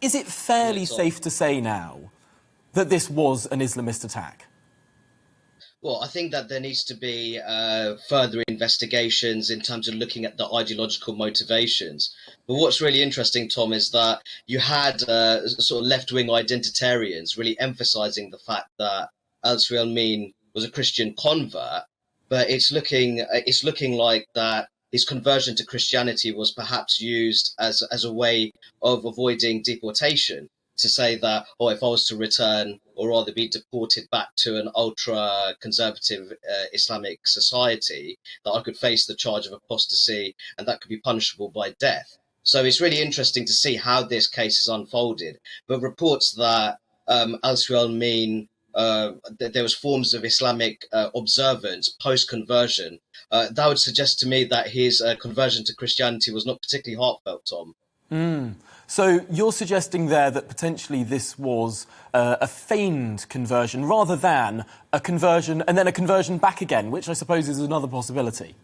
Is it fairly safe to say now that this was an Islamist attack? Well, I think that there needs to be further investigations in terms of looking at the ideological motivations. But what's really interesting, Tom, is that you had sort of left-wing identitarians really emphasizing the fact that al-Mean was a Christian convert, but it's looking like that his conversion to Christianity was perhaps used as a way of avoiding deportation, to say that, oh, if I was to return or rather be deported back to an ultra conservative Islamic society, that I could face the charge of apostasy and that could be punishable by death. So it's really interesting to see how this case has unfolded. But reports that al-Mean there was forms of Islamic observance post-conversion, that would suggest to me that his conversion to Christianity was not particularly heartfelt, Tom. So you're suggesting there that potentially this was a feigned conversion rather than a conversion and then a conversion back again, which I suppose is another possibility.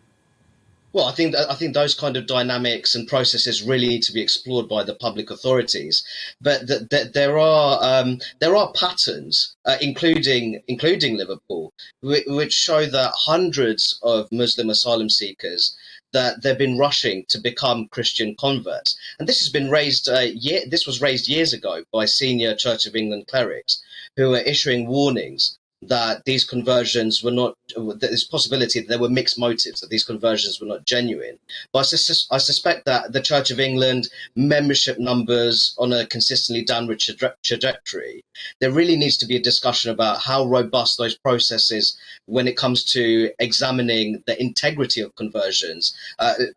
Well, I think those kind of dynamics and processes really need to be explored by the public authorities. But there are patterns, including Liverpool, which show that hundreds of Muslim asylum seekers, that they've been rushing to become Christian converts, and this has been raised. This was raised years ago by senior Church of England clerics who were issuing warnings that these conversions were not, there's possibility that there were mixed motives, that these conversions were not genuine. But I suspect that the Church of England membership numbers on a consistently downward trajectory, there really needs to be a discussion about how robust those processes when it comes to examining the integrity of conversions.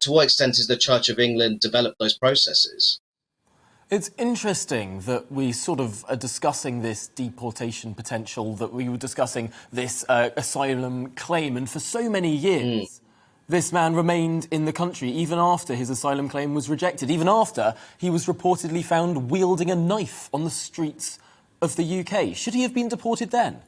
To what extent is the Church of England developed those processes? It's interesting that we sort of are discussing this deportation potential, that we were discussing this asylum claim, and for so many years, this man remained in the country even after his asylum claim was rejected, even after he was reportedly found wielding a knife on the streets of the UK. Should he have been deported then?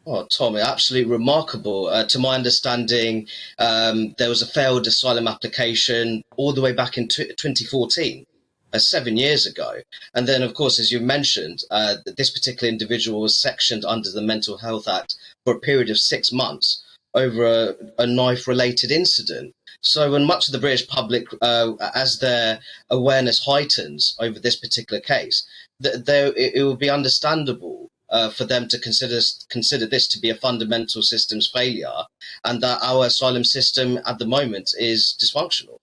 Oh, Tom, absolutely remarkable. To my understanding, there was a failed asylum application all the way back in 2014. 7 years ago. And then, of course, as you mentioned, this particular individual was sectioned under the Mental Health Act for a period of 6 months over a knife-related incident. So when much of the British public, as their awareness heightens over this particular case, it will be understandable for them to consider this to be a fundamental systems failure, and that our asylum system at the moment is dysfunctional.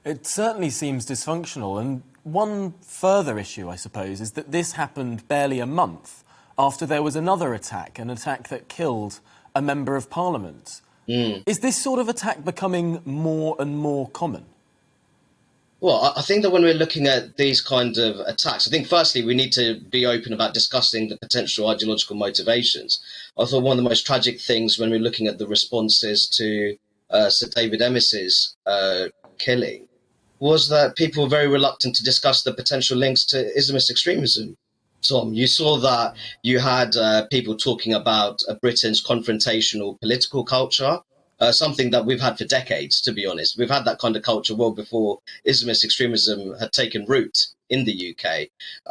It certainly seems dysfunctional, and one further issue, I suppose, is that this happened barely a month after there was another attack, an attack that killed a member of Parliament. Is this sort of attack becoming more and more common? Well, I think that when we're looking at these kind of attacks, I think firstly we need to be open about discussing the potential ideological motivations. I thought one of the most tragic things when we're looking at the responses to Sir David Emmis's killing was that people were very reluctant to discuss the potential links to Islamist extremism. Tom, you saw that you had people talking about Britain's confrontational political culture, something that we've had for decades, to be honest. We've had that kind of culture well before Islamist extremism had taken root in the UK.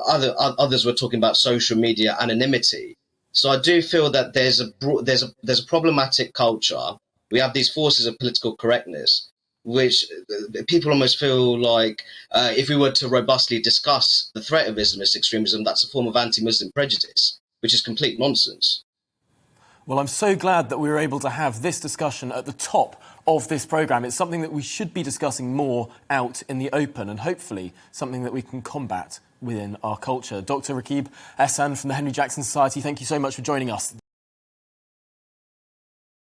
Others were talking about social media anonymity. So I do feel that there's a problematic culture. We have these forces of political correctness, which people almost feel like if we were to robustly discuss the threat of Islamist extremism, that's a form of anti-Muslim prejudice, which is complete nonsense. Well, I'm so glad that we were able to have this discussion at the top of this programme. It's something that we should be discussing more out in the open, and hopefully something that we can combat within our culture. Dr. Rakib Ehsan from the Henry Jackson Society, thank you so much for joining us.